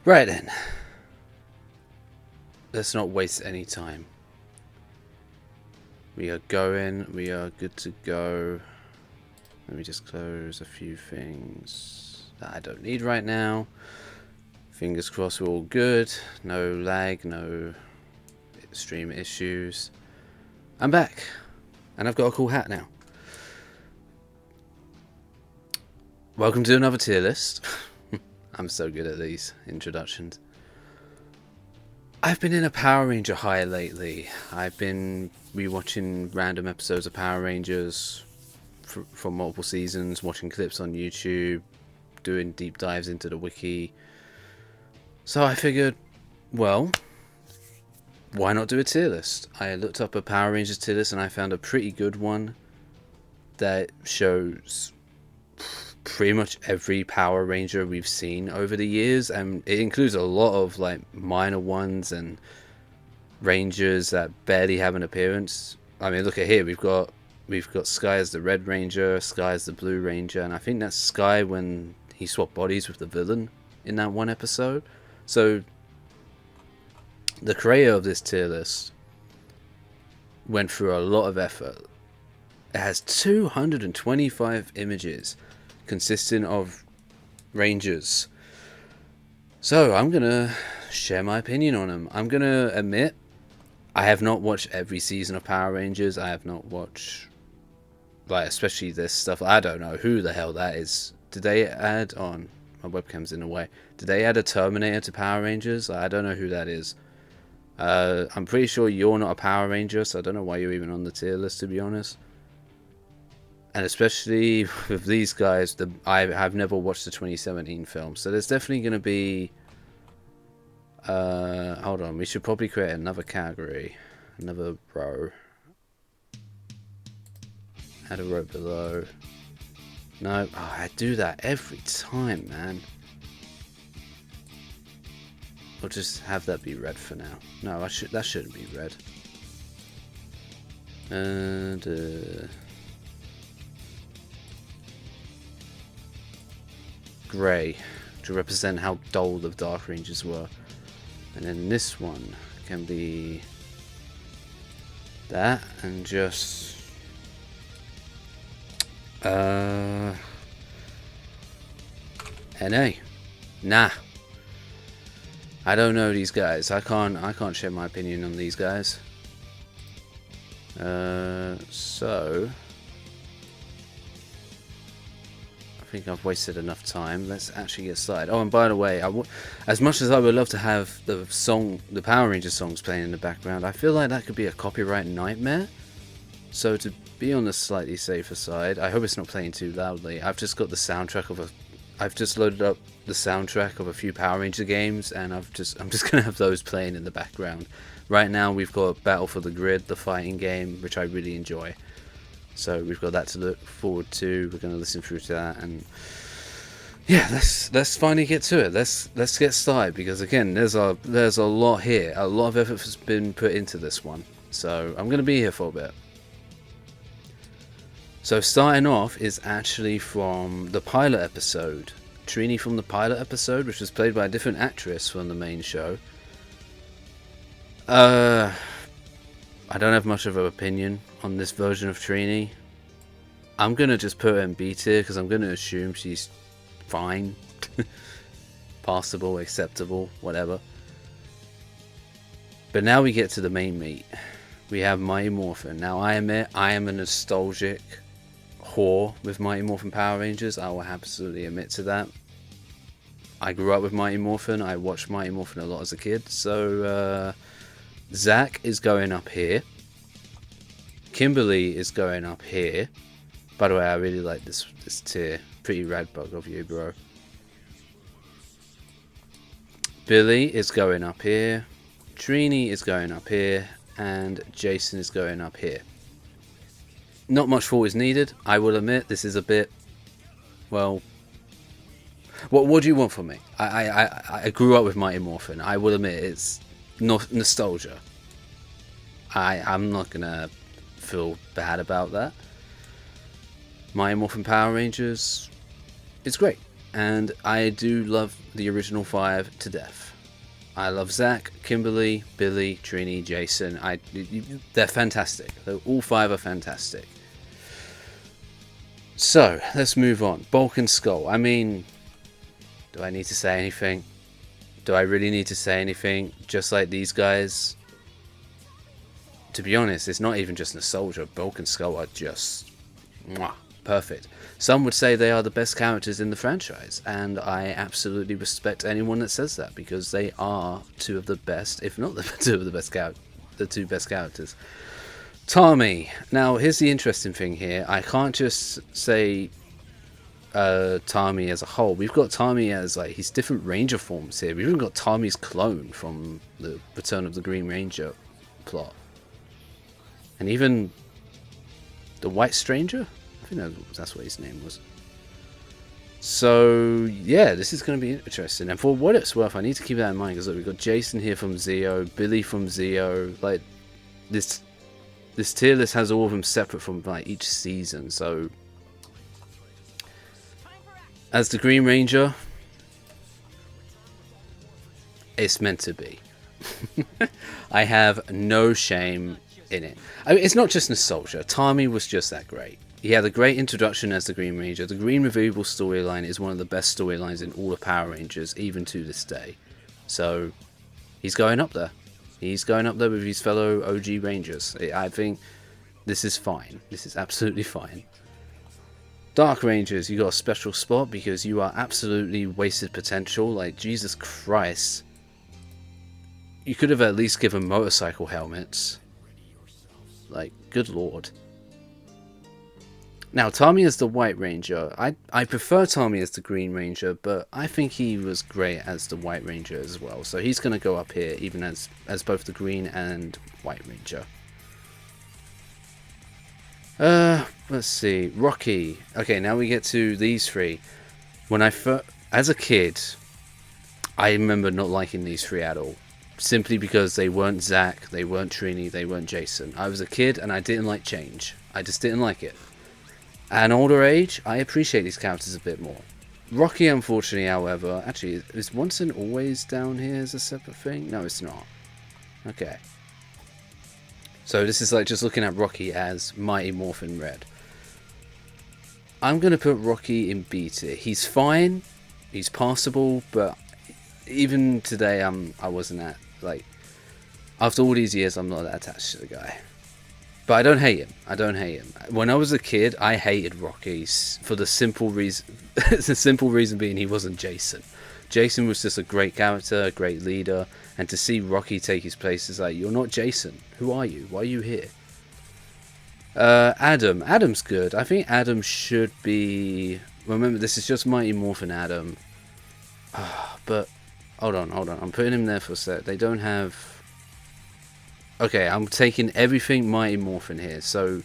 Right then. Let's not waste any time. We are going. We are good to go. Let me just close a few things that I don't need right now. Fingers crossed we're all good. No lag, no stream issues. I'm back. And I've got a cool hat now. Welcome to another tier list. I'm so good at these introductions. I've been in a Power Ranger high lately. I've been rewatching random episodes of Power Rangers from multiple seasons, watching clips on YouTube, doing deep dives into the wiki. So I figured, well, why not do a tier list? I looked up a Power Rangers tier list and I found a pretty good one that shows pretty much every Power Ranger we've seen over the years, and it includes a lot of like minor ones and Rangers that barely have an appearance. I mean, look at here, we've got Sky as the Red Ranger, Sky as the Blue Ranger, and I think that's Sky when he swapped bodies with the villain in that one episode. So the creator of this tier list went through a lot of effort. It has 225 images consisting of Rangers. So I'm gonna share my opinion on them. I'm gonna admit I have not watched every season of Power Rangers. I have not watched, like, especially this stuff. I don't know who the hell that is. Did they add on? My webcam's in the way. Did they add a Terminator to Power Rangers? I don't know who that is. I'm pretty sure you're not a Power Ranger, so I don't know why you're even on the tier list, to be honest. And especially with these guys, I have never watched the 2017 film, so there's definitely going to be... hold on, we should probably create another category, another row. Add a row below. No, oh, I do that every time, man. We'll just have that be red for now. No, that shouldn't be red. And grey to represent how dull the Dark Rangers were. And then this one can be that, and just NA. Nah. I don't know these guys. I can't share my opinion on these guys. So I think I've wasted enough time. Let's actually get started. Oh, and by the way, as much as I would love to have the Power Rangers songs playing in the background, I feel like that could be a copyright nightmare. So to be on the slightly safer side, I hope it's not playing too loudly. I've just got the soundtrack of I've just loaded up the soundtrack of a few Power Ranger games, and I'm just gonna have those playing in the background. Right now we've got Battle for the Grid, the fighting game, which I really enjoy. So we've got that to look forward to. We're gonna listen through to that, and yeah, let's finally get to it. Let's get started, because again, there's a lot here. A lot of effort has been put into this one, so I'm gonna be here for a bit. So starting off is actually from the pilot episode. Trini from the pilot episode, which was played by a different actress from the main show. I don't have much of an opinion on this version of Trini. I'm gonna just put her in B tier because I'm gonna assume she's fine. Passable, acceptable, whatever. But now we get to the main meat. We have Mighty Morphin. Now I admit I am a nostalgic whore with Mighty Morphin Power Rangers. I will absolutely admit to that. I grew up with Mighty Morphin. I watched Mighty Morphin a lot as a kid. So Zach is going up here. Kimberly is going up here. By the way, I really like this tier. Pretty rad bug of you, bro. Billy is going up here. Trini is going up here. And Jason is going up here. Not much thought is needed. I will admit this is a bit, well, what do you want from me? I grew up with Mighty Morphin. I will admit it's nostalgia. I'm not gonna feel bad about that. Mighty Morphin Power Rangers, it's great. and I do love the original 5 to death. I love Zach, Kimberly, Billy, Trini, Jason. They're fantastic. All 5 are fantastic. So, let's move on. Bulk and Skull. I mean, do I need to say anything? Do I really need to say anything? Just like these guys? To be honest, it's not even just nostalgia. Bulk and Skull are just perfect. Some would say they are the best characters in the franchise, and I absolutely respect anyone that says that, because they are 2 of the best, if not the 2 of the best the 2 best characters. Tommy. Now, here's the interesting thing here. I can't just say Tommy as a whole. We've got Tommy as like his different Ranger forms here. We've even got Tommy's clone from the Return of the Green Ranger plot, and even the White Stranger. I think that's what his name was. So yeah, this is going to be interesting. And for what it's worth, I need to keep that in mind, because look, we've got Jason here from Zeo, Billy from Zeo. Like this tier list has all of them separate from like each season. So as the Green Ranger, it's meant to be. I have no shame in it. I mean, it's not just nostalgia. Tommy was just that great. He had a great introduction as the Green Ranger. The Green Reviewable storyline is one of the best storylines in all of Power Rangers, even to this day. So, he's going up there. He's going up there with his fellow OG Rangers. I think this is fine. This is absolutely fine. Dark Rangers, you got a special spot because you are absolutely wasted potential. Like, Jesus Christ. You could have at least given motorcycle helmets. Like, good lord. Now, Tommy as the White Ranger. I prefer Tommy as the Green Ranger, but I think he was great as the White Ranger as well. So he's going to go up here, even as both the Green and White Ranger. Let's see. Rocky. Okay, now we get to these 3. When as a kid, I remember not liking these 3 at all. Simply because they weren't Zach, they weren't Trini, they weren't Jason. I was a kid and I didn't like change. I just didn't like it. At an older age, I appreciate these characters a bit more. Rocky, unfortunately, however, actually, is Once and Always down here as a separate thing? No, it's not. Okay. So this is like just looking at Rocky as Mighty Morphin Red. I'm going to put Rocky in B tier. He's fine, he's passable, but even today I wasn't at, like, after all these years, I'm not that attached to the guy. But I don't hate him. I don't hate him. When I was a kid, I hated Rocky for the simple reason, the simple reason being he wasn't Jason. Jason was just a great character, a great leader, and to see Rocky take his place is like, you're not Jason. Who are you? Why are you here? Adam's good. I think Adam should be. Remember, this is just Mighty Morphin Adam. But hold on. I'm putting him there for a sec. They don't have. Okay, I'm taking everything Mighty Morphin here. So,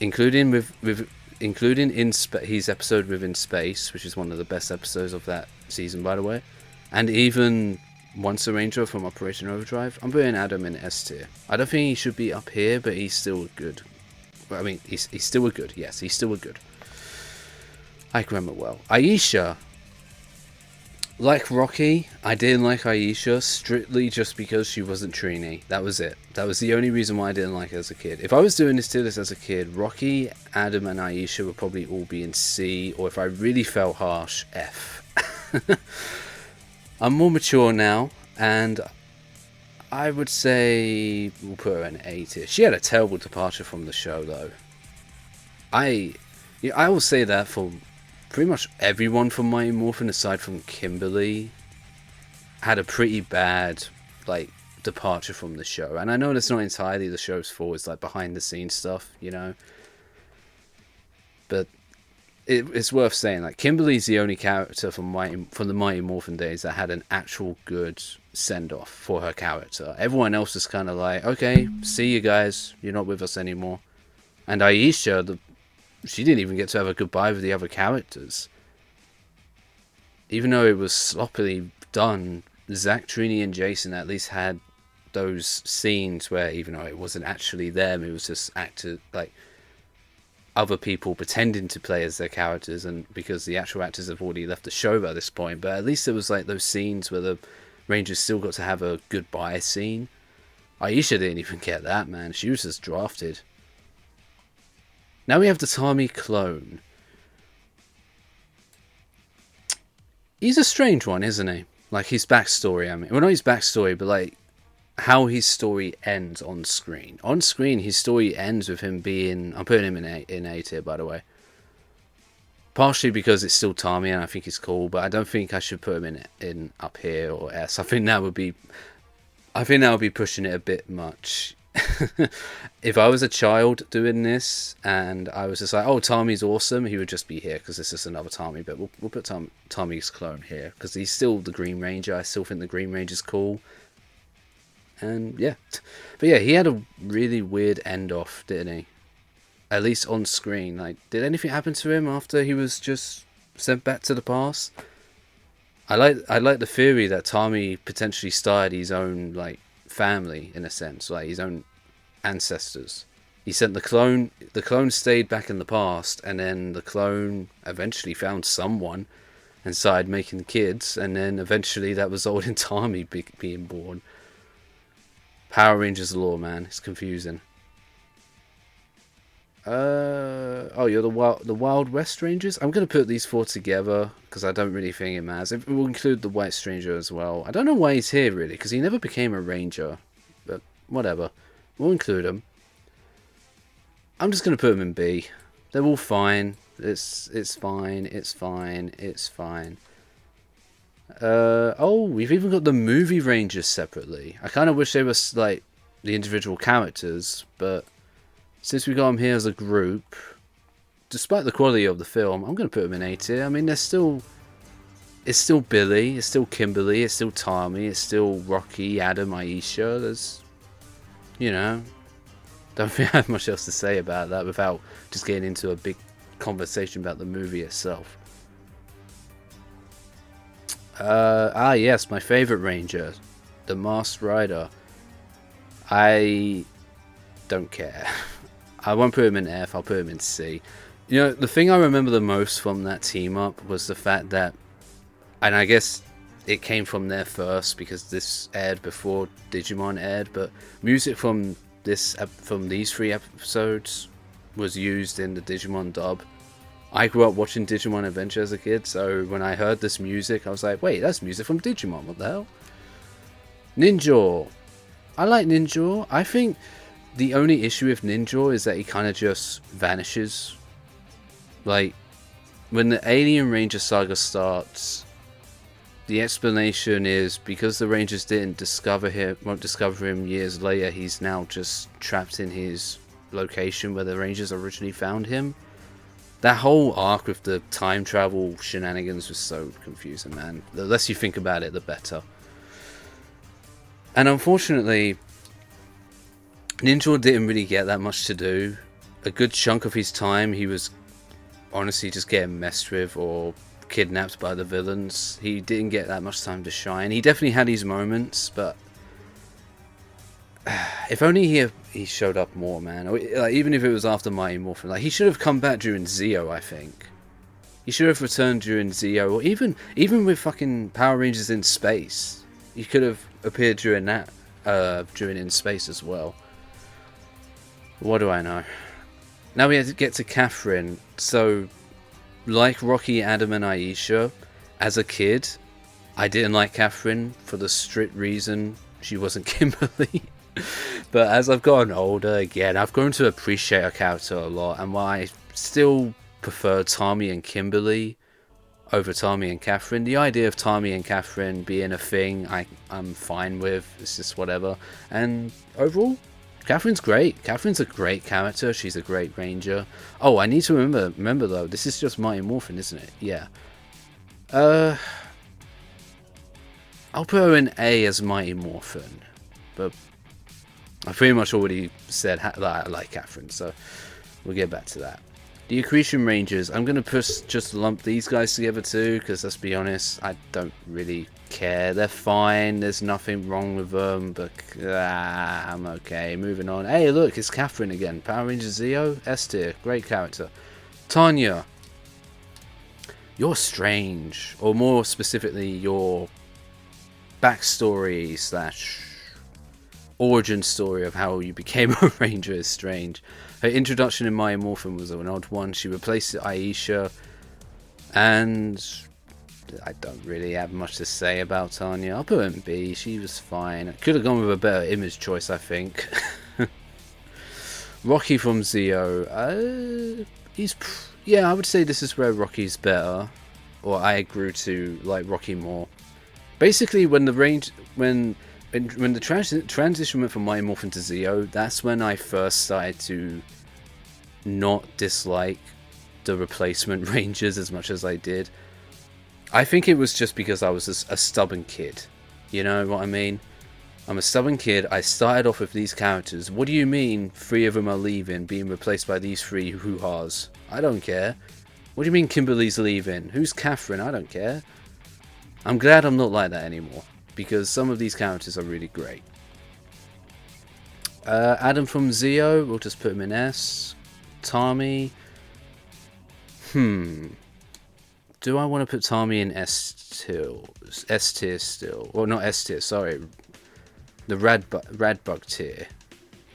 including his episode within space, which is one of the best episodes of that season, by the way, and even Once a Ranger from Operation Overdrive, I'm putting Adam in S tier. I don't think he should be up here, but he's still good. I mean, he's still a good. Yes, he's still a good. I can remember well. Aisha. Like Rocky, I didn't like Aisha strictly just because she wasn't Trini. That was it. That was the only reason why I didn't like her as a kid. If I was doing this tier list as a kid, Rocky, Adam, and Aisha would probably all be in C, or if I really felt harsh, F. I'm more mature now, and I would say we'll put her in A tier. She had a terrible departure from the show, though. I will say that for pretty much everyone from Mighty Morphin, aside from Kimberly, had a pretty bad, like, departure from the show. And I know that's not entirely the show's fault. It's like behind the scenes stuff, you know. But it's worth saying, like, Kimberly's the only character from the Mighty Morphin days that had an actual good send off for her character. Everyone else is kind of like, okay, see you guys, you're not with us anymore. And Aisha, she didn't even get to have a goodbye with the other characters. Even though it was sloppily done, Zach, Trini, and Jason at least had those scenes where, even though it wasn't actually them, it was just acted like, other people pretending to play as their characters, and because the actual actors have already left the show by this point. But at least it was like those scenes where the Rangers still got to have a goodbye scene. Aisha didn't even get that, man. She was just drafted. Now we have the Tommy clone. He's a strange one, isn't he? Like, his backstory, I mean. Well, not his backstory, but, like, how his story ends on screen. On screen, his story ends with him being... I'm putting him in A tier, by the way. Partially because it's still Tommy, and I think he's cool, but I don't think I should put him in up here or S. I think that would be pushing it a bit much. If I was a child doing this and I was just like, oh, Tommy's awesome, he would just be here because this is another Tommy. But we'll put Tommy's clone here because he's still the Green Ranger. I still think the Green Ranger's cool. And yeah, but yeah, he had a really weird end off, didn't he? At least on screen. Like, did anything happen to him after he was just sent back to the past? I like the theory that Tommy potentially started his own like family in a sense, like his own ancestors. He sent the clone stayed back in the past, and then the clone eventually found someone and started making kids, and then eventually that resulted in Tommy being born. Power Rangers lore, man, it's confusing. Oh, you're the Wild West Rangers? I'm going to put these four together because I don't really think it matters. We'll include the White Stranger as well. I don't know why he's here, really, because he never became a Ranger. But whatever. We'll include him. I'm just going to put them in B. They're all fine. It's fine. It's fine. It's fine. Oh, we've even got the movie Rangers separately. I kind of wish they were, like, the individual characters, but... since we got them here as a group, despite the quality of the film, I'm going to put them in A tier. I mean, it's still Billy, it's still Kimberly, it's still Tommy, it's still Rocky, Adam, Aisha. There's, you know, don't think I have much else to say about that without just getting into a big conversation about the movie itself. Yes, my favorite Ranger, the Masked Rider. I don't care. I won't put him in F, I'll put him in C. You know, the thing I remember the most from that team up was the fact that, and I guess it came from there first because this aired before Digimon aired, but music from these 3 episodes was used in the Digimon dub. I grew up watching Digimon Adventure as a kid, so when I heard this music, I was like, wait, that's music from Digimon, what the hell? Ninja. I like Ninja. I think the only issue with Ninja is that he kind of just vanishes. Like, when the Alien Ranger saga starts, the explanation is because the Rangers won't discover him years later, he's now just trapped in his location where the Rangers originally found him. That whole arc with the time travel shenanigans was so confusing, man. The less you think about it, the better. And unfortunately, Ninja didn't really get that much to do. A good chunk of his time, he was honestly just getting messed with or kidnapped by the villains. He didn't get that much time to shine. He definitely had his moments, but if only he showed up more, man. Or, like, even if it was after Mighty Morphin, like, he should have come back during Zeo. I think he should have returned during Zeo, or even with fucking Power Rangers in Space, he could have appeared during that, during In Space as well. What do I know? Now we have to get to Catherine. So, like Rocky, Adam, and Aisha, as a kid, I didn't like Catherine for the strict reason she wasn't Kimberly. But as I've gotten older, again, I've grown to appreciate her character a lot. And while I still prefer Tommy and Kimberly over Tommy and Catherine, the idea of Tommy and Catherine being a thing, I'm fine with. It's just whatever. And overall, Catherine's great. Catherine's a great character. She's a great Ranger. Oh, I need to remember though, this is just Mighty Morphin, isn't it? Yeah. I'll put her in A as Mighty Morphin. But I pretty much already said that I like Catherine, so we'll get back to that. The Accretion Rangers, I'm going to just lump these guys together too, because let's be honest, I don't really care. They're fine, there's nothing wrong with them, but I'm okay. Moving on. Hey, look, it's Catherine again. Power Ranger Zeo, S tier, great character. Tanya, you're strange, or more specifically, your backstory slash origin story of how you became a ranger is strange. Her introduction in Mighty Morphin was an odd one. She replaced Aisha, and I don't really have much to say about Tanya. I'll put her in B. She was fine. I could have gone with a better image choice, I think. Rocky from Zeo. Yeah, I would say this is where Rocky's better, or I grew to like Rocky more. Basically, when the transition went from Mighty Morphin to Zeo, that's when I first started to not dislike the replacement Rangers as much as I did. I think it was just because I was a stubborn kid. You know what I mean? I'm a stubborn kid. I started off with these characters. What do you mean 3 of them are leaving, being replaced by these 3 hoo-has? I don't care. What do you mean Kimberly's leaving? Who's Catherine? I don't care. I'm glad I'm not like that anymore, because some of these characters are really great. Adam from Zeo, we'll just put him in S. Tommy. Do I want to put Tommy in S tier still? Well, not S tier, sorry. The Radbug tier.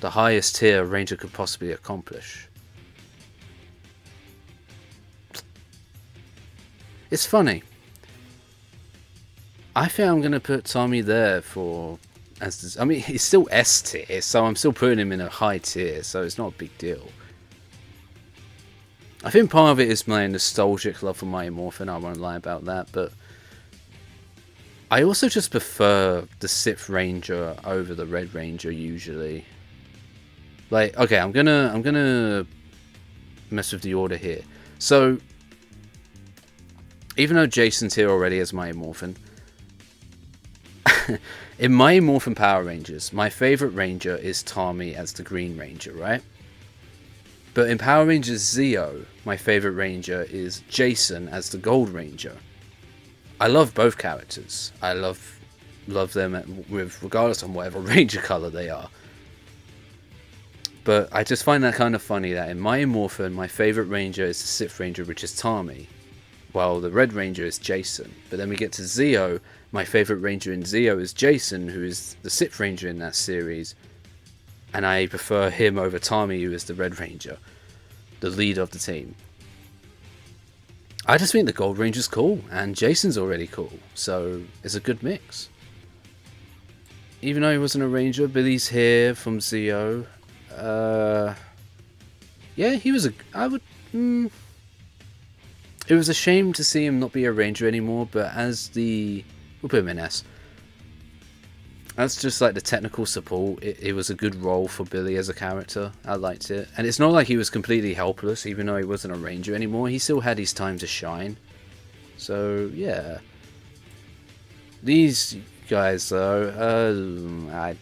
The highest tier a Ranger could possibly accomplish. It's funny. I think I'm going to put Tommy there for... I mean, he's still S tier, so I'm still putting him in a high tier, so it's not a big deal. I think part of it is my nostalgic love for Mighty Morphin, I won't lie about that, but I also just prefer the Sith Ranger over the Red Ranger usually. Like, okay, I'm gonna mess with the order here. So, even though Jason's here already as Mighty Morphin, in Mighty Morphin Power Rangers, my favourite Ranger is Tommy as the Green Ranger, right? But in Power Rangers Zeo, my favourite Ranger is Jason as the Gold Ranger. I love both characters. I love them with regardless of whatever Ranger colour they are. But I just find that kind of funny that in Mighty Morphin, my favourite Ranger is the Sith Ranger, which is Tommy, while the Red Ranger is Jason. But then we get to Zeo, my favourite Ranger in Zeo is Jason, who is the Sith Ranger in that series. And I prefer him over Tommy, who is the Red Ranger, the leader of the team. I just think the Gold Ranger's cool, and Jason's already cool, so it's a good mix. Even though he wasn't a Ranger, Billy's here from Zeo. Yeah, he was it was a shame to see him not be a Ranger anymore, but we'll put him in S. That's just like the technical support. It was a good role for Billy as a character. I liked it. And it's not like he was completely helpless, even though he wasn't a Ranger anymore. He still had his time to shine. So, yeah. These guys, though, I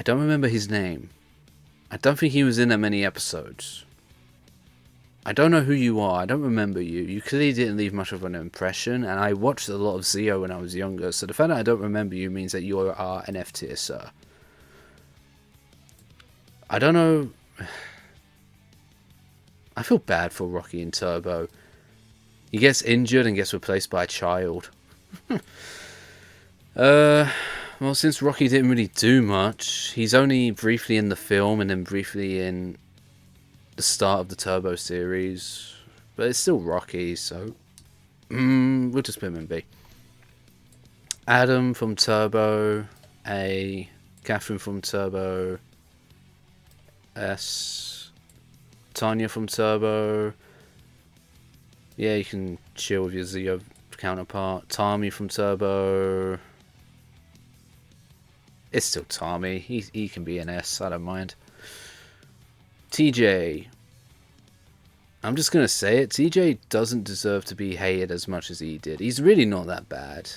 don't remember his name. I don't think he was in that many episodes. I don't know who you are. I don't remember you. You clearly didn't leave much of an impression, and I watched a lot of Zeo when I was younger, so the fact that I don't remember you means that you are an F tier, sir. I don't know. I feel bad for Rocky in Turbo. He gets injured and gets replaced by a child. Well, since Rocky didn't really do much, he's only briefly in the film and then briefly in the start of the Turbo series, but it's still Rocky, so we'll just put him in B. Adam from Turbo, A. Catherine from Turbo, S. Tanya from Turbo. Yeah, you can chill with your Zeo counterpart. Tommy from Turbo. It's still Tommy. He can be an S, I don't mind. TJ. I'm just going to say it. TJ doesn't deserve to be hated as much as he did. He's really not that bad.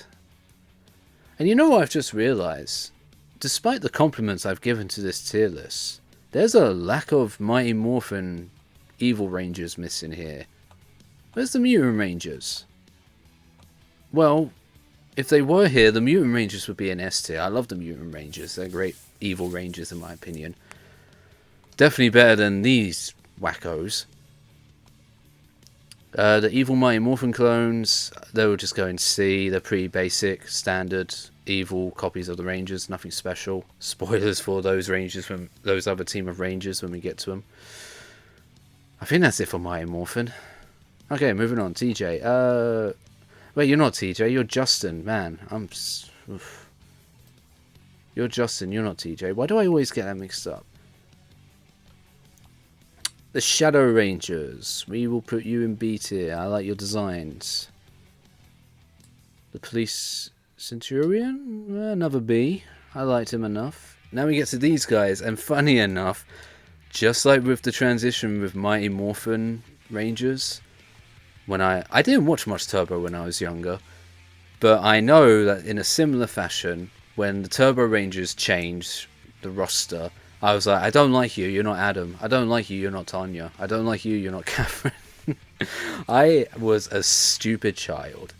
And you know what I've just realised? despite the compliments I've given to this tier list, there's a lack of Mighty Morphin Evil Rangers missing here. Where's the Mutant Rangers? Well, if they were here, the Mutant Rangers would be an S tier. I love the Mutant Rangers. They're great Evil Rangers in my opinion. Definitely better than these wackos. The Evil Mighty Morphin clones, they will just go in C. They're pretty basic, standard, evil copies of the Rangers. Nothing special. Spoilers for those Rangers from those other team of Rangers when we get to them. I think that's it for Mighty Morphin. Okay, moving on. TJ. Wait, you're not TJ. You're Justin. Man, oof. You're Justin. You're not TJ. Why do I always get that mixed up? The Shadow Rangers. We will put you in B tier. I like your designs. The Police Centurion? Another B. I liked him enough. Now we get to these guys. And funny enough, just like with the transition with Mighty Morphin Rangers, when I didn't watch much Turbo when I was younger, but I know that in a similar fashion, when the Turbo Rangers changed the roster, I was like, I don't like you, you're not Adam. I don't like you, you're not Tanya. I don't like you, you're not Catherine. I was a stupid child.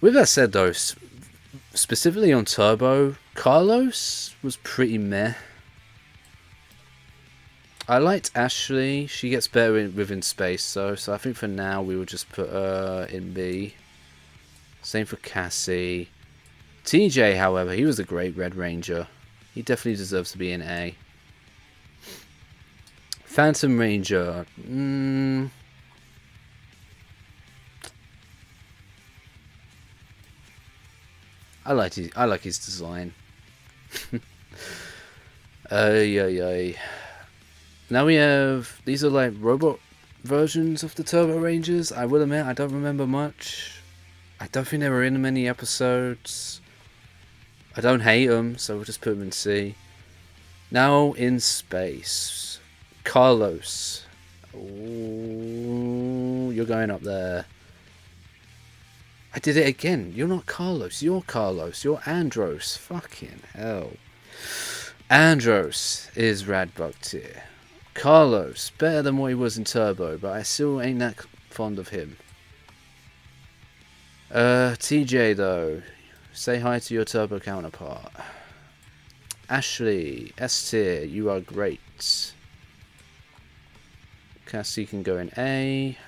With that said though, specifically on Turbo, Carlos was pretty meh. I liked Ashley. She gets better within space though, so I think for now we will just put her in B. Same for Cassie. TJ, however, he was a great Red Ranger. He definitely deserves to be in A. Phantom Ranger. I like his design. Yeah. Now we have, these are like robot versions of the Turbo Rangers. I will admit, I don't remember much. I don't think they were in many episodes. I don't hate them, so we'll just put them in C. Now in space. Carlos. Ooh, you're going up there. I did it again. You're not Carlos. You're Carlos. You're Andros. Fucking hell. Andros is Radbug tier. Carlos, better than what he was in Turbo, but I still ain't that fond of him. TJ though, say hi to your Turbo counterpart. Ashley, S tier, you are great. Cassie can go in A.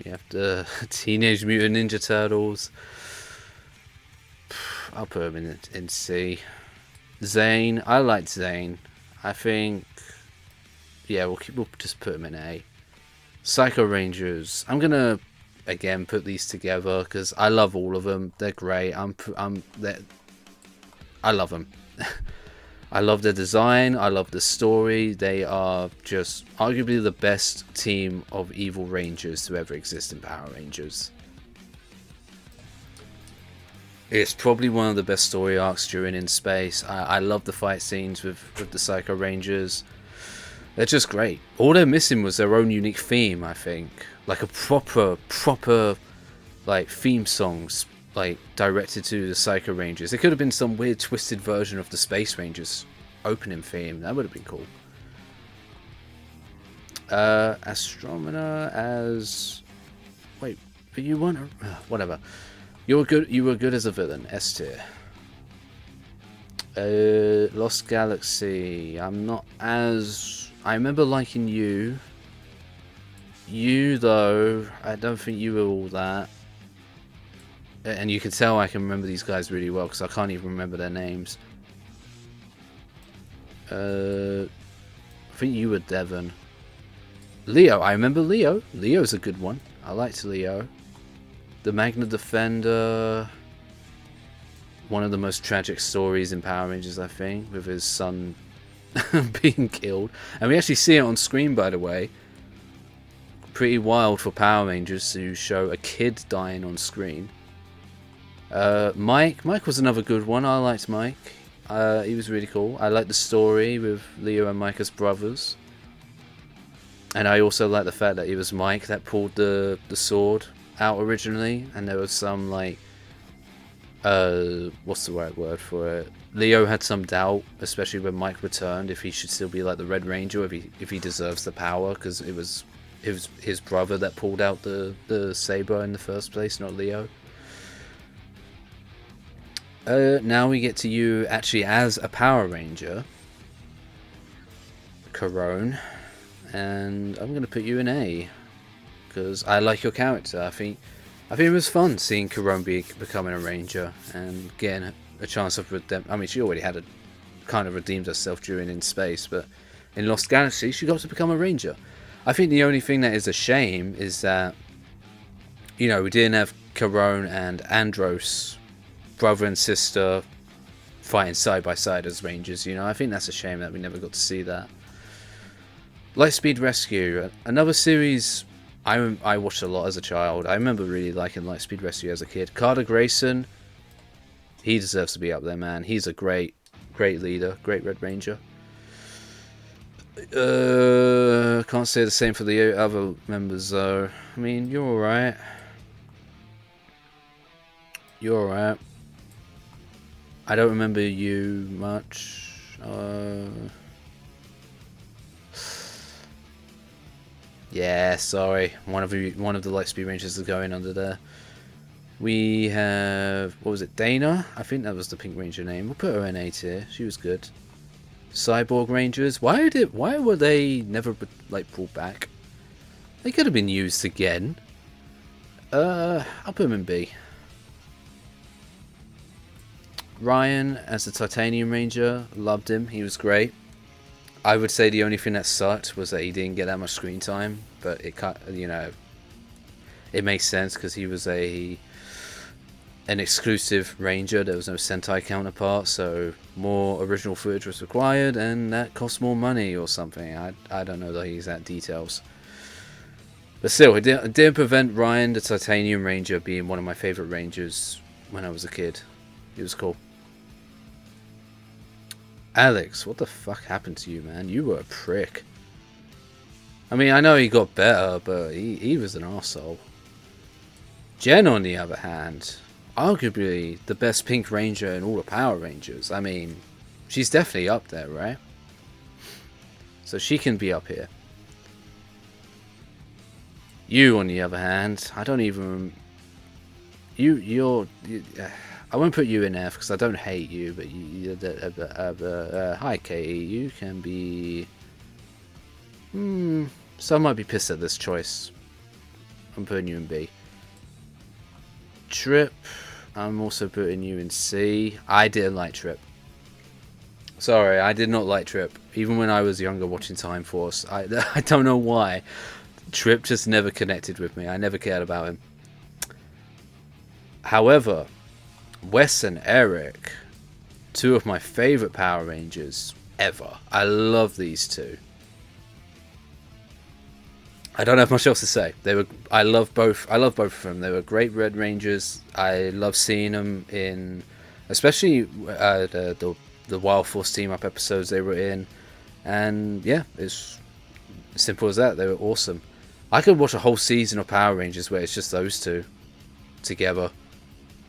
You have the Teenage Mutant Ninja Turtles. I'll put him in C. Zane, I liked Zane. I think, yeah, we'll just put him in A. Psycho Rangers. I'm gonna again put these together because I love all of them. They're great. I love them. I love their design. I love the story. They are just arguably the best team of evil Rangers to ever exist in Power Rangers. It's probably one of the best story arcs during In Space. I love the fight scenes with the Psycho Rangers. They're just great. All they're missing was their own unique theme, I think. Like a proper like theme songs like directed to the Psycho Rangers. It could have been some weird twisted version of the Space Rangers opening theme. That would have been cool. Astrometer as... Wait, but you weren't... whatever. You were good as a villain. S tier. Lost Galaxy. I'm not as... I remember liking you. You, though, I don't think you were all that. And you can tell I can remember these guys really well because I can't even remember their names. I think you were Devon. Leo, I remember Leo. Leo's a good one. I liked Leo. The Magna Defender. One of the most tragic stories in Power Rangers, I think, with his son being killed. And we actually see it on screen, by the way. Pretty wild for Power Rangers to show a kid dying on screen. Mike was another good one. I liked Mike. He was really cool. I liked the story with Leo and Mike as brothers. And I also like the fact that it was Mike that pulled the sword out originally. And there was some, like... what's the right word for it? Leo had some doubt, especially when Mike returned, if he should still be like the Red Ranger, if he deserves the power, because it was his brother that pulled out the saber in the first place, not Leo. Now we get to you actually as a Power Ranger, Corone, and I'm gonna put you in A because I like your character. I think it was fun seeing Corone becoming a Ranger and getting a chance of redemption. I mean, she already had kind of redeemed herself during In Space, but in Lost Galaxy, she got to become a Ranger. I think the only thing that is a shame is that, you know, we didn't have Corone and Andros, brother and sister, fighting side by side as Rangers. You know, I think that's a shame that we never got to see that. Lightspeed Rescue, another series I watched a lot as a child. I remember really liking Lightspeed Rescue as a kid. Carter Grayson, he deserves to be up there, man. He's a great leader, great Red Ranger. Can't say the same for the other members though. I mean, you're alright. You're alright. I don't remember you much. Yeah, sorry. One of the Lightspeed Rangers is going under there. We have, what was it, Dana? I think that was the Pink Ranger name. We'll put her in A tier. She was good. Cyborg Rangers. Why were they never like brought back? They could have been used again. I'll put them in B. Ryan as the Titanium Ranger, loved him. He was great. I would say the only thing that sucked was that he didn't get that much screen time, but it makes sense because he was an exclusive Ranger. There was no Sentai counterpart, so more original footage was required, and that cost more money or something. I don't know the exact details. But still, it didn't prevent Ryan, the Titanium Ranger, being one of my favourite Rangers when I was a kid. He was cool. Alex, what the fuck happened to you, man? You were a prick. I mean, I know he got better, but he was an arsehole. Jen, on the other hand, arguably the best Pink Ranger in all the Power Rangers. I mean, she's definitely up there, right? So she can be up here. You, on the other hand, I don't even... I won't put you in F because I don't hate you, but hi Katie, you can be... Some might be pissed at this choice. I'm putting you in B. Trip, I'm also putting you in C. I didn't like Trip. Sorry, I did not like Trip. Even when I was younger watching Time Force, I don't know why. Trip just never connected with me. I never cared about him. However, Wes and Eric, two of my favourite Power Rangers ever. I love these two. I don't have much else to say. I love both of them. They were great Red Rangers. I love seeing them in, especially the Wild Force team up episodes they were in. And yeah, it's simple as that. They were awesome. I could watch a whole season of Power Rangers where it's just those two together.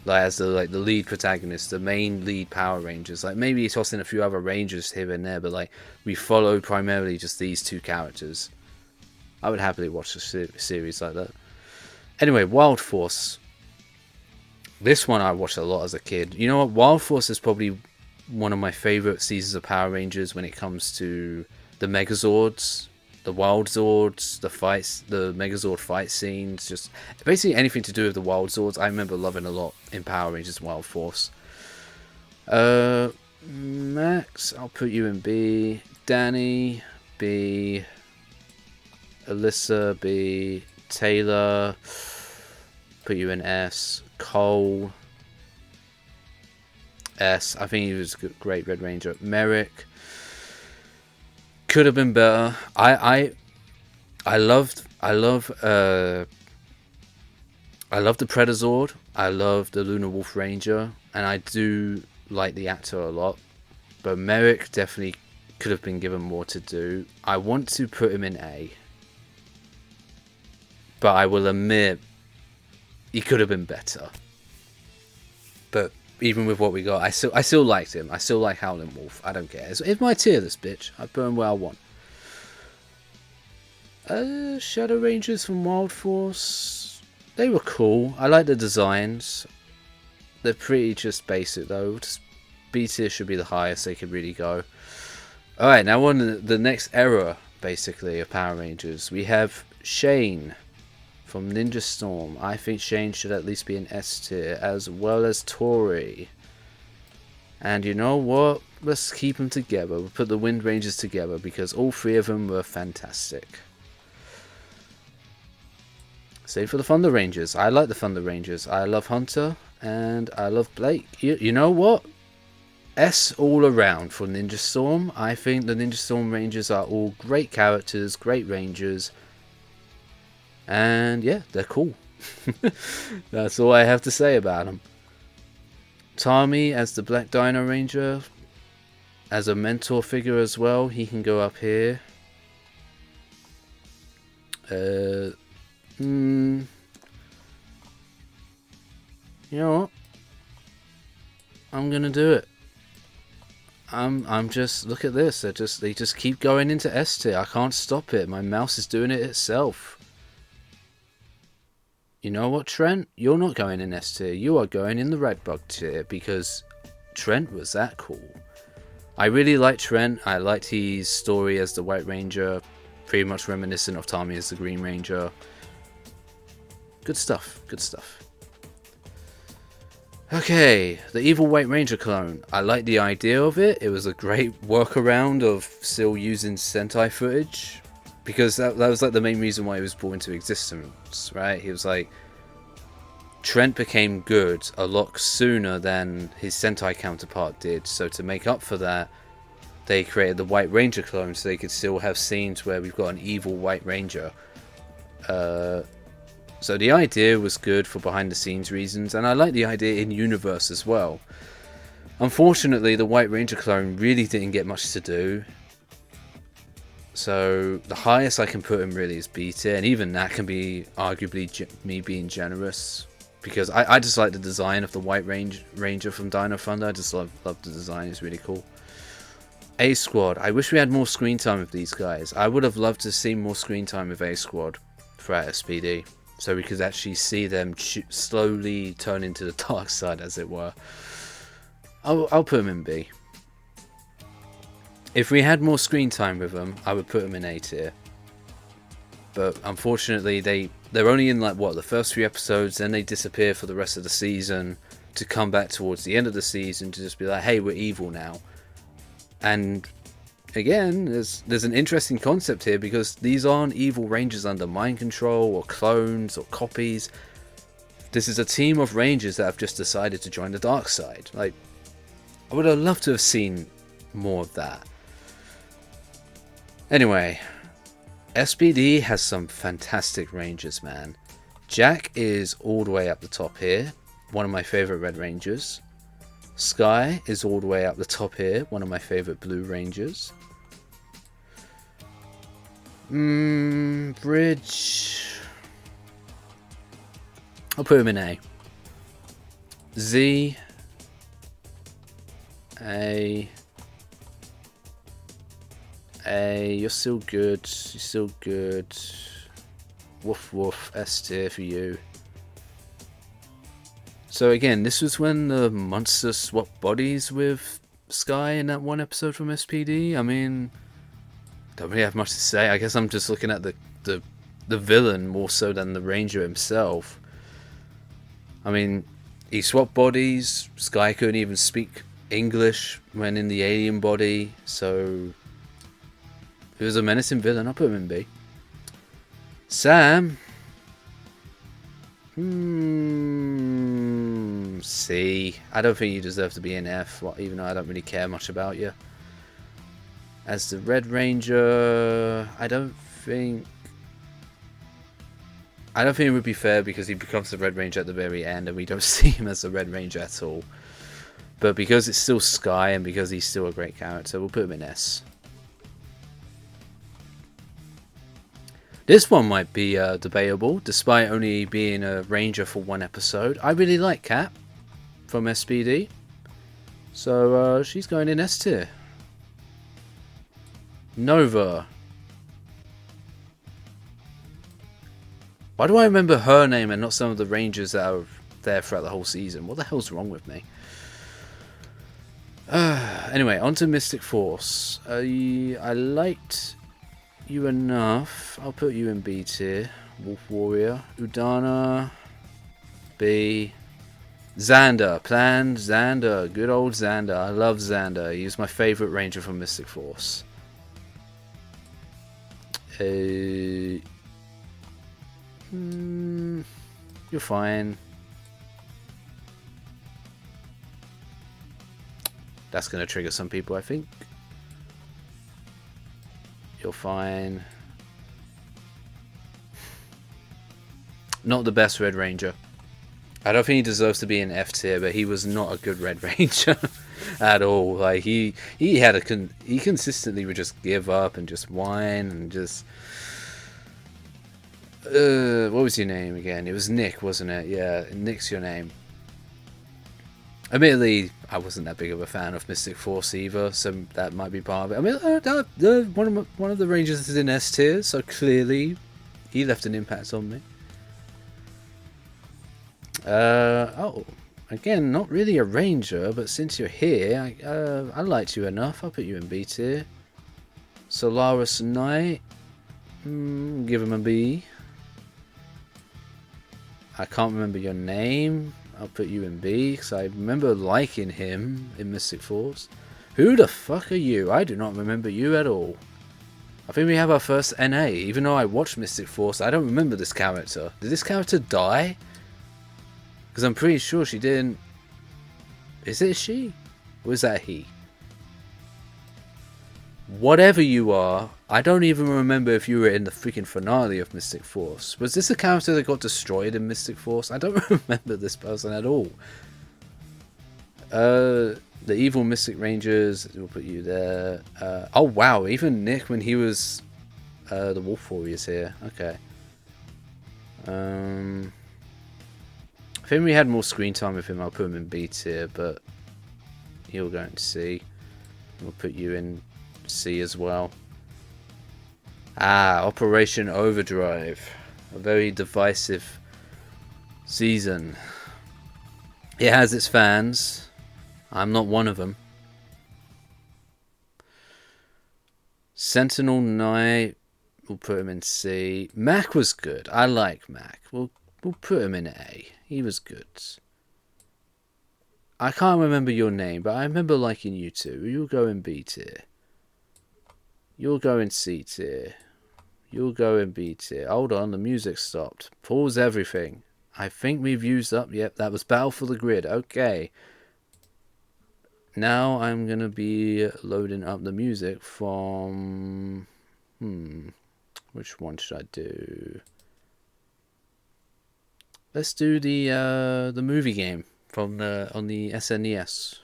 Like as the lead protagonists, the main lead Power Rangers. Like maybe toss in a few other Rangers here and there, but like we follow primarily just these two characters. I would happily watch a series like that. Anyway, Wild Force. This one I watched a lot as a kid. You know what? Wild Force is probably one of my favourite seasons of Power Rangers when it comes to the Megazords, the Wild Zords, the fights, the Megazord fight scenes, just basically anything to do with the Wild Zords. I remember loving a lot in Power Rangers Wild Force. Max, I'll put you in B. Danny, B. Alyssa, B. Taylor, put you in S. Cole, S. I think he was a great Red Ranger. Merrick could have been better. I love the Predazord. I love the Lunar Wolf Ranger, and I do like the actor a lot. But Merrick definitely could have been given more to do. I want to put him in A, but I will admit he could have been better. But even with what we got, I still liked him. I still like Howlin' Wolf. I don't care. It's my tier list, bitch. I put him where I want. Shadow Rangers from Wild Force. They were cool. I like the designs. They're pretty just basic though. Just B tier should be the highest they could really go. Alright, now on the next era, basically, of Power Rangers. We have Shane from Ninja Storm. I think Shane should at least be an S tier, as well as Tori. And you know what? Let's keep them together. We'll put the Wind Rangers together because all three of them were fantastic. Same for the Thunder Rangers. I like the Thunder Rangers. I love Hunter and I love Blake. You know what? S all around for Ninja Storm. I think the Ninja Storm Rangers are all great characters, great Rangers. And yeah, they're cool. That's all I have to say about them. Tommy as the Black Dino Ranger. As a mentor figure as well. He can go up here. You know what? I'm gonna do it. I'm just, look at this. They just keep going into S tier. I can't stop it. My mouse is doing it itself. You know what, Trent? You're not going in S tier. You are going in the Redbug tier because Trent was that cool. I really liked Trent. I liked his story as the White Ranger, pretty much reminiscent of Tommy as the Green Ranger. Good stuff. Good stuff. Okay, the Evil White Ranger clone. I like the idea of it. It was a great workaround of still using Sentai footage. Because that was like the main reason why he was brought into existence, right? He was like... Trent became good a lot sooner than his Sentai counterpart did. So to make up for that, they created the White Ranger clone so they could still have scenes where we've got an evil White Ranger. So the idea was good for behind the scenes reasons, and I like the idea in universe as well. Unfortunately, the White Ranger clone really didn't get much to do. So the highest I can put him really is B tier, and even that can be arguably me being generous. Because I just like the design of the White Ranger from Dino Thunder. I just love the design, it's really cool. A Squad. I wish we had more screen time with these guys. I would have loved to see more screen time with A Squad throughout SPD. So we could actually see them slowly turn into the dark side, as it were. I'll put them in B. If we had more screen time with them, I would put them in A tier. But unfortunately, they're only in like the first 3 episodes, then they disappear for the rest of the season to come back towards the end of the season to just be like, hey, we're evil now. And again, there's an interesting concept here because these aren't evil Rangers under mind control or clones or copies. This is a team of Rangers that have just decided to join the dark side. Like, I would have loved to have seen more of that. Anyway, SPD has some fantastic Rangers, man. Jack is all the way up the top here, one of my favorite Red Rangers. Sky is all the way up the top here, one of my favorite Blue Rangers. Bridge. I'll put him in A. Z. A. You're still good. You're still good. Woof woof. S tier for you. So again, this was when the monster swapped bodies with Sky in that one episode from SPD. I mean, don't really have much to say. I guess I'm just looking at the villain more so than the Ranger himself. I mean, he swapped bodies. Sky couldn't even speak English when in the alien body, so he was a menacing villain. I'll put him in B. Sam. C. I don't think you deserve to be in F, even though I don't really care much about you. As the Red Ranger, I don't think it would be fair because he becomes the Red Ranger at the very end and we don't see him as the Red Ranger at all. But because it's still Sky and because he's still a great character, we'll put him in S. This one might be debatable, despite only being a Ranger for one episode. I really like Cap from SPD. So she's going in S tier. Nova. Why do I remember her name and not some of the rangers that are there throughout the whole season? What the hell's wrong with me? Anyway, on to Mystic Force. I liked you enough. I'll put you in B tier. Wolf Warrior. Udana. B. Xander. Planned Xander. Good old Xander. I love Xander. He's my favourite ranger from Mystic Force. You're fine. That's going to trigger some people, I think. You're fine. Not the best Red Ranger. I don't think he deserves to be in F tier, but he was not a good Red Ranger at all. Like he consistently would just give up and just whine and just. What was your name again? It was Nick, wasn't it? Yeah, Nick's your name. Admittedly, I wasn't that big of a fan of Mystic Force either, so that might be part of it. I mean, one of the Rangers is in S tier, so clearly he left an impact on me. Oh, again, not really a Ranger, but since you're here, I liked you enough. I'll put you in B tier. Solaris Knight, give him a B. I can't remember your name. I'll put you in B, because I remember liking him in Mystic Force. Who the fuck are you? I do not remember you at all. I think we have our first NA. Even though I watched Mystic Force, I don't remember this character. Did this character die? Because I'm pretty sure she didn't... Is it a she? Or is that a he? Whatever you are, I don't even remember if you were in the freaking finale of Mystic Force. Was this a character that got destroyed in Mystic Force? I don't remember this person at all. The evil Mystic Rangers, we'll put you there. Oh wow, even Nick when he was the Wolf Warriors here. Okay. I think we had more screen time with him. I'll put him in B tier, but he'll go into C. We'll put you in C as well. Operation Overdrive. A very divisive season. It has its fans. I'm not one of them. Sentinel Knight. We'll put him in C. Mac was good. I like Mac. We'll put him in A. He was good. I can't remember your name, but I remember liking you too. You'll go in B tier. You'll go in C tier. You'll go in B tier. Hold on, the music stopped. Pause everything. I think we've used up... Yep, that was Battle for the Grid. Okay. Now I'm going to be loading up the music from... Which one should I do? Let's do the movie game from on the SNES.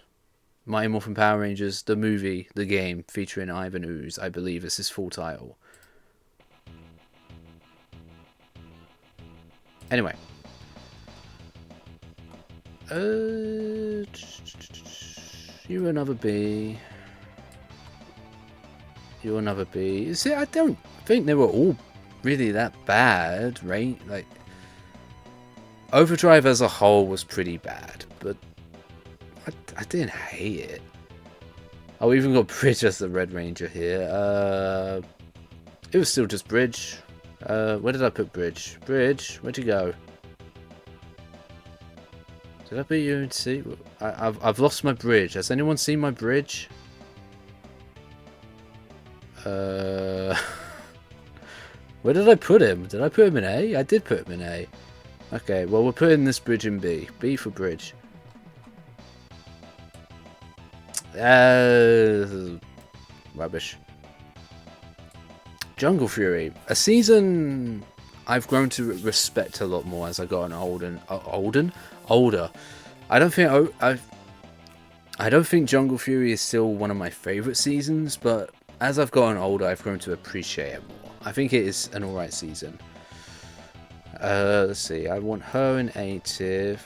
Mighty Morphin Power Rangers, the movie, the game, featuring Ivan Ooze, I believe is his full title. Anyway. You another B. You another B. See, I don't think they were all really that bad, right? Like, Overdrive as a whole was pretty bad, but I didn't hate it. Oh, we even got Bridge as the Red Ranger here. It was still just Bridge. Where did I put Bridge? Bridge, where'd you go? Did I put you in C? I've lost my Bridge. Has anyone seen my Bridge? Where did I put him? Did I put him in A? I did put him in A. Okay, well we're putting this Bridge in B. B for Bridge. Rubbish. Jungle Fury. A season I've grown to respect a lot more as I got older. I don't think Jungle Fury is still one of my favourite seasons, but as I've gotten older, I've grown to appreciate it more. I think it is an alright season. Let's see. I want her in A tier.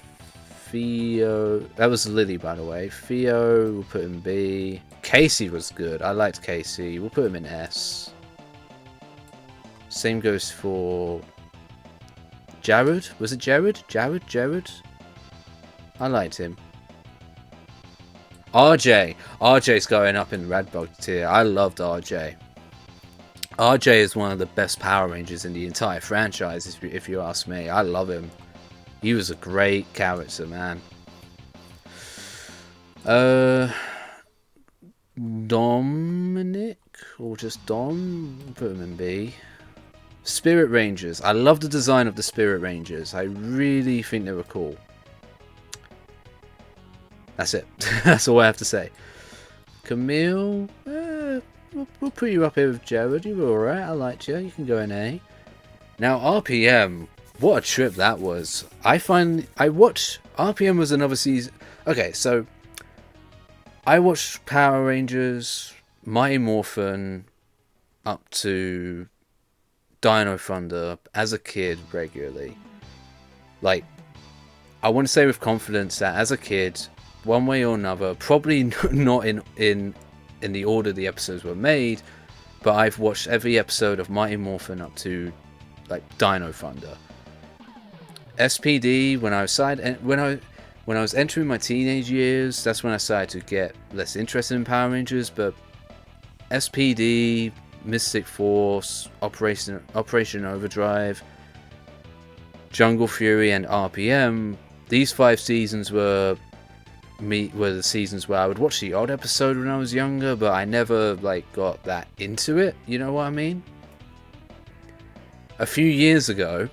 Theo. That was Lily, by the way. Theo, we'll put in B. Casey was good. I liked Casey. We'll put him in S. Same goes for Jared. Was it Jared? Jared? I liked him. RJ. RJ's going up in Radbug tier. I loved RJ. RJ is one of the best Power Rangers in the entire franchise, if you ask me. I love him. He was a great character, man. Dominic? Or just Dom? Put him in B. Spirit Rangers. I love the design of the Spirit Rangers. I really think they were cool. That's it. That's all I have to say. Camille? We'll put you up here with Jared. You were alright. I liked you. You can go in A. Now, RPM. What a trip that was. I watched... RPM was another season... Okay, so... I watched Power Rangers, Mighty Morphin, up to Dino Thunder as a kid regularly. Like, I want to say with confidence that as a kid, one way or another, probably not in the order the episodes were made, but I've watched every episode of Mighty Morphin up to like Dino Thunder. SPD, when I was entering my teenage years, that's when I started to get less interested in Power Rangers, but SPD, Mystic Force, Operation Overdrive, Jungle Fury, and RPM, these 5 seasons were the seasons where I would watch the odd episode when I was younger, but I never like got that into it, you know what I mean? A few years ago,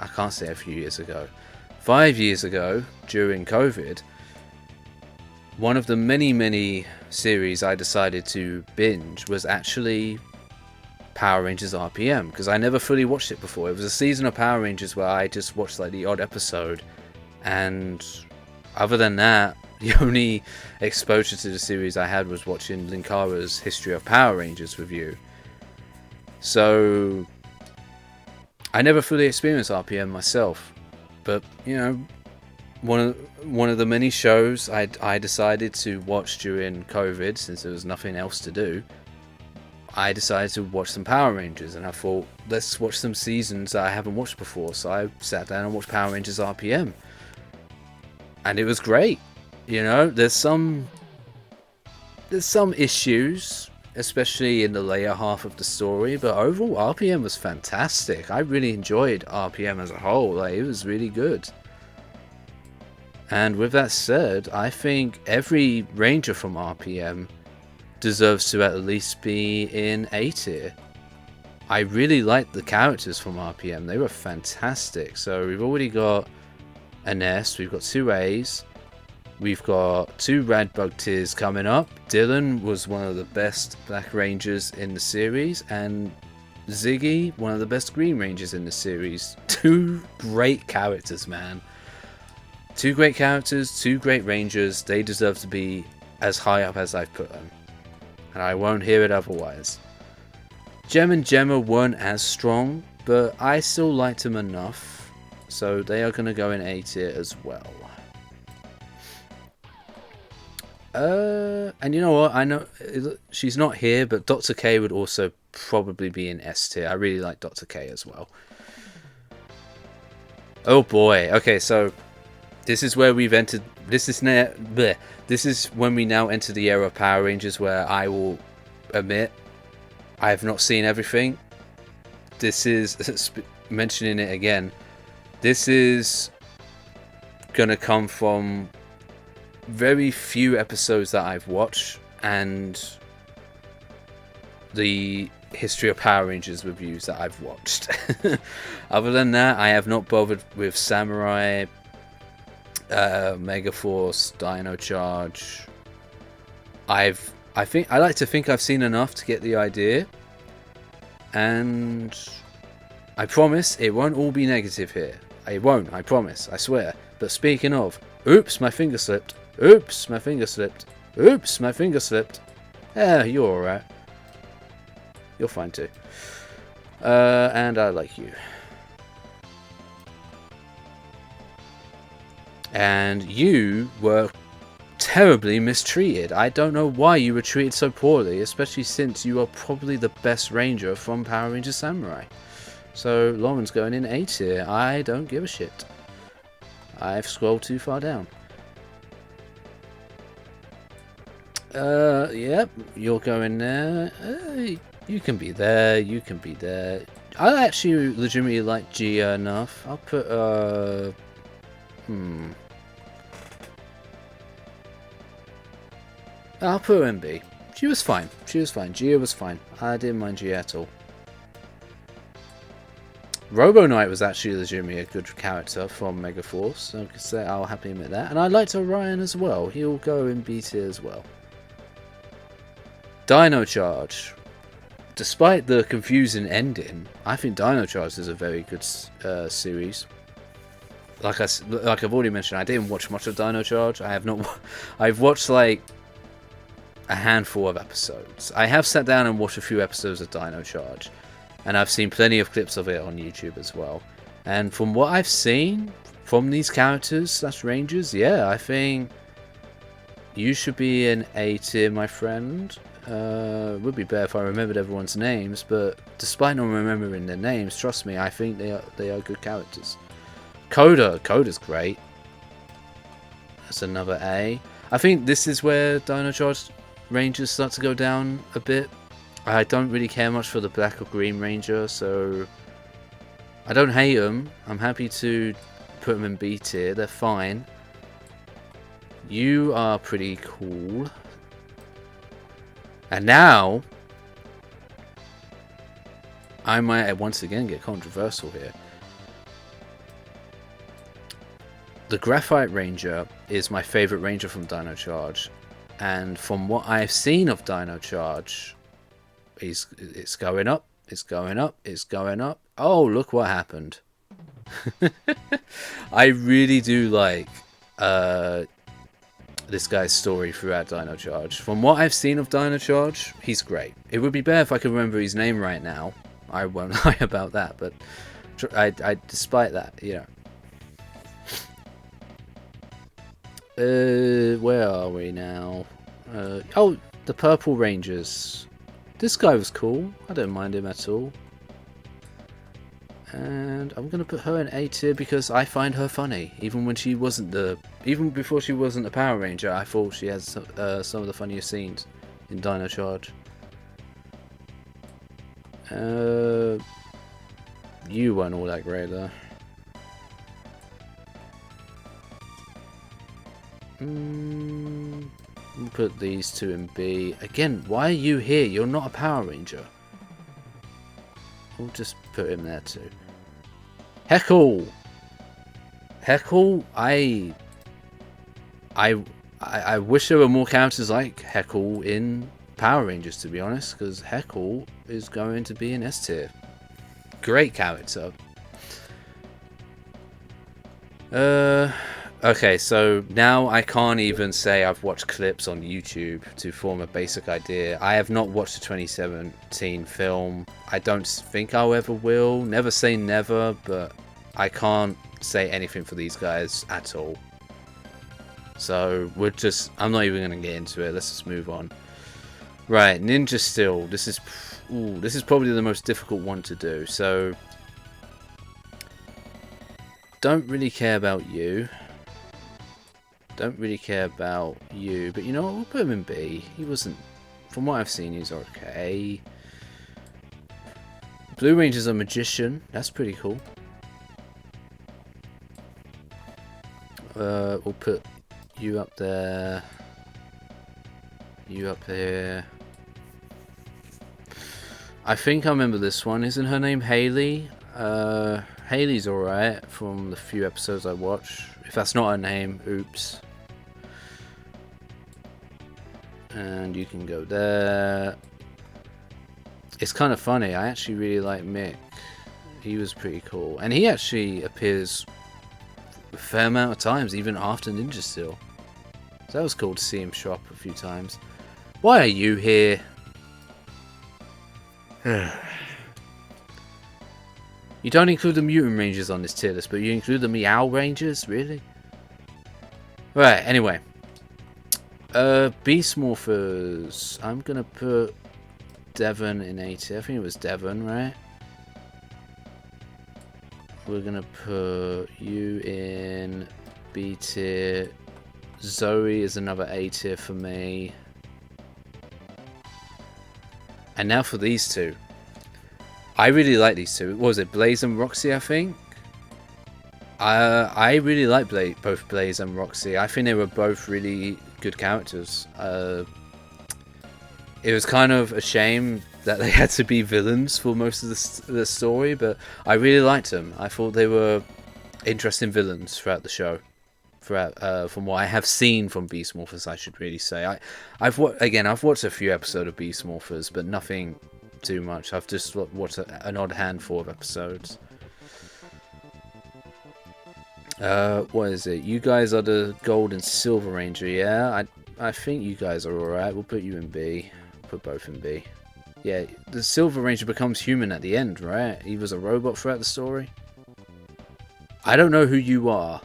I can't say a few years ago, 5 years ago, during COVID, one of the many series I decided to binge was actually Power Rangers RPM, because I never fully watched it before. It was a season of Power Rangers where I just watched like the odd episode, and other than that, the only exposure to the series I had was watching Linkara's History of Power Rangers review. So I never fully experienced RPM myself, but you know, one of the many shows I decided to watch during COVID, since there was nothing else to do. I decided to watch some Power Rangers, and I thought, let's watch some seasons that I haven't watched before. So I sat down and watched Power Rangers RPM, and it was great. You know, there's some issues, especially in the later half of the story, but overall RPM was fantastic. I really enjoyed RPM as a whole. Like, it was really good. And with that said, I think every Ranger from RPM deserves to at least be in A tier. I really liked the characters from RPM. They were fantastic. So we've already got an S, we've got 2 A's, we've got 2 Radbug tiers coming up. Dylan was one of the best Black Rangers in the series, and Ziggy, one of the best Green Rangers in the series. 2 great characters, man. 2 great characters, 2 great Rangers. They deserve to be as high up as I've put them, and I won't hear it otherwise. Gem and Gemma weren't as strong, but I still liked them enough, so they are going to go in A tier as well. And you know what? I know she's not here, but Dr. K would also probably be in S tier. I really like Dr. K as well. Oh boy. Okay, so this is where we've entered. This is when we now enter the era of Power Rangers where I will admit I have not seen everything. This is mentioning it again. This is gonna come from very few episodes that I've watched and the History of Power Rangers reviews that I've watched. Other than that, I have not bothered with Samurai, Megaforce, Dino Charge. I like to think I've seen enough to get the idea, and I promise it won't all be negative here. It won't, I promise, I swear. But speaking of, oops, my finger slipped. Oops, my finger slipped. Oops, my finger slipped. You're alright. You're fine too. And I like you. And you were terribly mistreated. I don't know why you were treated so poorly, especially since you are probably the best ranger from Power Rangers Samurai. So Lauren's going in A tier. I don't give a shit. I've scrolled too far down. Yep, you're going there. You can be there, you can be there. I actually legitimately like Gia enough. I'll put, I'll put her in B. She was fine. She was fine. Gia was fine. I didn't mind Gia at all. Robo Knight was actually legitimately a good character from Mega Force, so I could say I'll happily admit that. And I liked Orion as well. He'll go in B tier as well. Dino Charge. Despite the confusing ending, I think Dino Charge is a very good series. Like I've already mentioned, I didn't watch much of Dino Charge. I have not. I've watched like a handful of episodes. I have sat down and watched a few episodes of Dino Charge, and I've seen plenty of clips of it on YouTube as well. And from what I've seen from these characters / rangers, yeah, I think you should be an A tier, my friend. Would be better if I remembered everyone's names, but despite not remembering their names, trust me, I think they are good characters. Coda's great. That's another A. I think this is where Dino Charge Rangers start to go down a bit. I don't really care much for the Black or Green Ranger, so I don't hate them. I'm happy to put them in B tier. They're fine. You are pretty cool. And now, I might once again get controversial here. The Graphite Ranger is my favourite ranger from Dino Charge. And from what I've seen of Dino Charge, it's going up, it's going up, it's going up. Oh, look what happened. I really do like this guy's story throughout Dino Charge. From what I've seen of Dino Charge, he's great. It would be better if I could remember his name right now. I won't lie about that, but I despite that, you know. Where are we now? Oh, the Purple Rangers. This guy was cool. I don't mind him at all. And I'm gonna put her in A tier because I find her funny. Even before she wasn't a Power Ranger, I thought she has some of the funniest scenes in Dino Charge. You weren't all that great though. We'll put these two in B. Again, why are you here? You're not a Power Ranger. We'll just put him there too. Heckle! Heckle, I wish there were more characters like Heckle in Power Rangers, to be honest, because Heckle is going to be an S tier. Great character. Okay, so now I can't even say I've watched clips on YouTube to form a basic idea. I have not watched the 2017 film. I don't think I'll ever will. Never say never, but I can't say anything for these guys at all. So I'm not even going to get into it. Let's just move on. Right, Ninja Steel. This is probably the most difficult one to do. So don't really care about you. Don't really care about you, but you know what? We'll put him in B. He wasn't, from what I've seen, he's okay. Blue Ranger's a magician. That's pretty cool. We'll put you up there. You up there. I think I remember this one. Isn't her name Haley? Haley's alright from the few episodes I watch. If that's not her name, oops. And you can go there. It's kind of funny. I actually really like Mick. He was pretty cool. And he actually appears a fair amount of times, even after Ninja Steel. So that was cool to see him show up a few times. Why are you here? You don't include the Mutant Rangers on this tier list, but you include the Meow Rangers? Really? Right, anyway. Beast Morphers. I'm gonna put Devon in A tier. I think it was Devon, right? We're gonna put you in B tier. Zoe is another A tier for me. And now for these two. I really like these two. What was it? Blaze and Roxy, I think? I really like both Blaze and Roxy. I think they were both really good characters. It was kind of a shame that they had to be villains for most of the story, but I really liked them. I thought they were interesting villains throughout the show. From what I have seen from Beast Morphers, I should really say. I've watched a few episodes of Beast Morphers, but nothing too much. I've just watched an odd handful of episodes. What is it? You guys are the Gold and Silver Ranger, yeah? I think you guys are alright. We'll put you in B. Put both in B. Yeah, the Silver Ranger becomes human at the end, right? He was a robot throughout the story. I don't know who you are.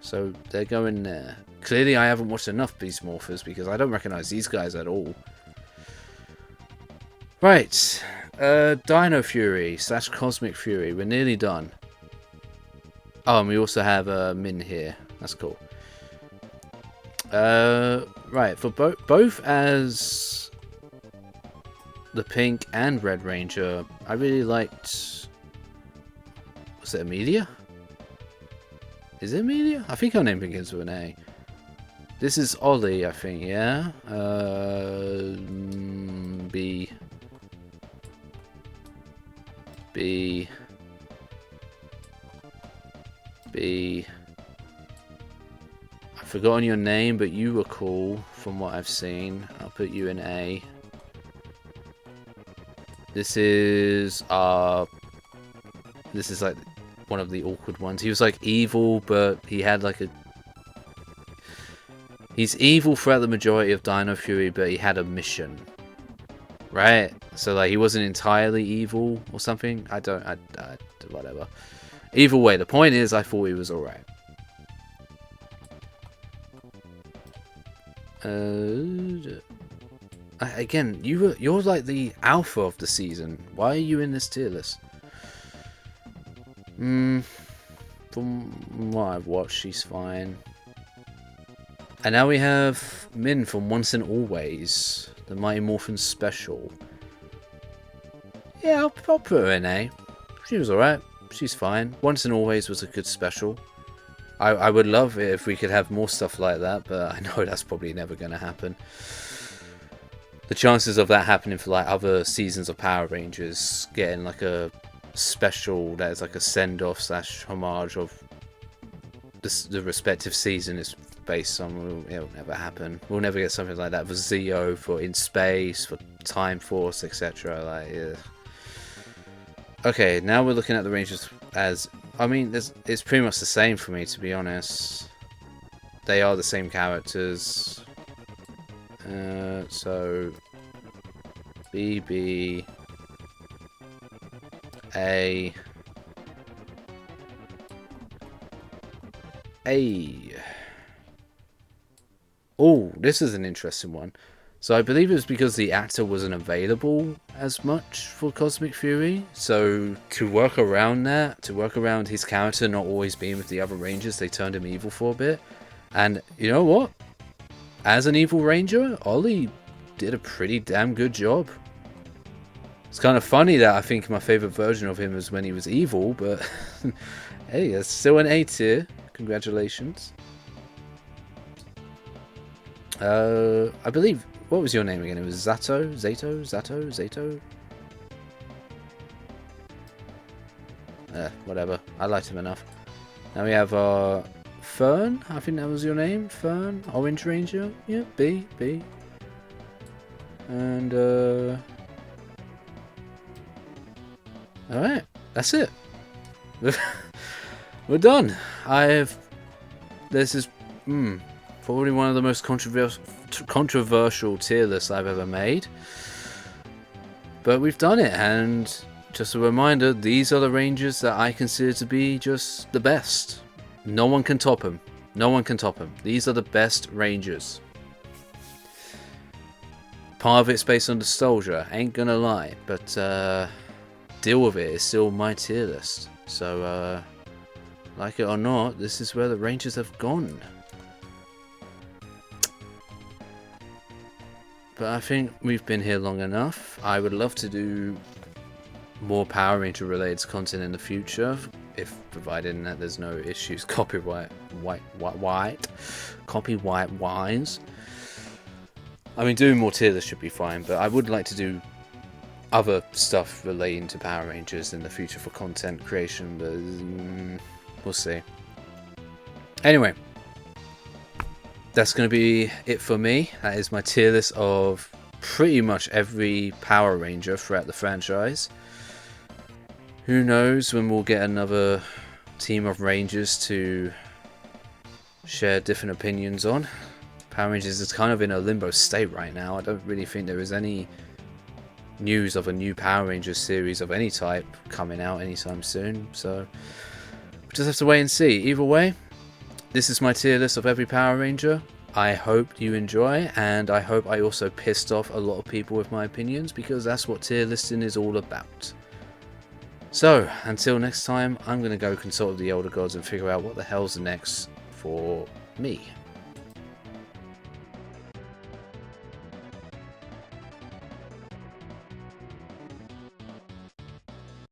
So they're going there. Clearly I haven't watched enough Beast Morphers because I don't recognize these guys at all. Right. Dino Fury / Cosmic Fury. We're nearly done. Oh, and we also have Min here. That's cool. Right, for both as the Pink and Red Ranger, I really liked... Was it Amelia? Is it Amelia? I think her name begins with an A. This is Ollie, I think, yeah? B. I've forgotten your name, but you were cool from what I've seen. I'll put you in A. This is like one of the awkward ones. He was like evil, but he had like a... He's evil throughout the majority of Dino Fury, but he had a mission. Right? So like he wasn't entirely evil or something. Whatever. Either way, the point is I thought he was alright. Again, you're like the alpha of the season. Why are you in this tier list? From what I've watched, she's fine. And now we have Min from Once and Always, the Mighty Morphin special. Yeah, I'll put her in A. She was alright. She's fine. Once and Always was a good special. I would love it if we could have more stuff like that, but I know that's probably never going to happen. The chances of that happening for like other seasons of Power Rangers, getting like a special that is like a send-off / homage of the respective season is based on, it'll never happen. We'll never get something like that for Zeo, for In Space, for Time Force, etc. Like, yeah. Okay, now we're looking at the Rangers as... I mean, it's pretty much the same for me, to be honest. They are the same characters. So... BB... A... Oh, this is an interesting one. So I believe it was because the actor wasn't available as much for Cosmic Fury. So to work around that, to work around his character not always being with the other Rangers, they turned him evil for a bit. And you know what? As an evil Ranger, Ollie did a pretty damn good job. It's kind of funny that I think my favourite version of him was when he was evil, but hey, that's still an A tier. Congratulations. I believe... What was your name again? It was Zato? Zato? Whatever. I liked him enough. Now we have Fern. I think that was your name. Fern. Orange Ranger. Yeah, B. And, alright. That's it. We're done. This is... probably one of the most controversial tier lists I've ever made. But we've done it, and just a reminder, these are the Rangers that I consider to be just the best. No one can top them. No one can top them. These are the best Rangers. Part of it's based on nostalgia, ain't gonna lie, but deal with it, it's still my tier list. So, like it or not, this is where the Rangers have gone. But I think we've been here long enough. I would love to do more Power Ranger related content in the future, if provided that there's no issues copyright wise. I mean, doing more tier lists should be fine, but I would like to do other stuff relating to Power Rangers in the future for content creation, but we'll see. Anyway, that's going to be it for me. That is my tier list of pretty much every Power Ranger throughout the franchise. Who knows when we'll get another team of Rangers to share different opinions on. Power Rangers is kind of in a limbo state right now. I don't really think there is any news of a new Power Rangers series of any type coming out anytime soon. So we'll just have to wait and see. Either way, this is my tier list of every Power Ranger. I hope you enjoy, and I hope I also pissed off a lot of people with my opinions, because that's what tier listing is all about. So, until next time, I'm going to go consult with the Elder Gods and figure out what the hell's next for me.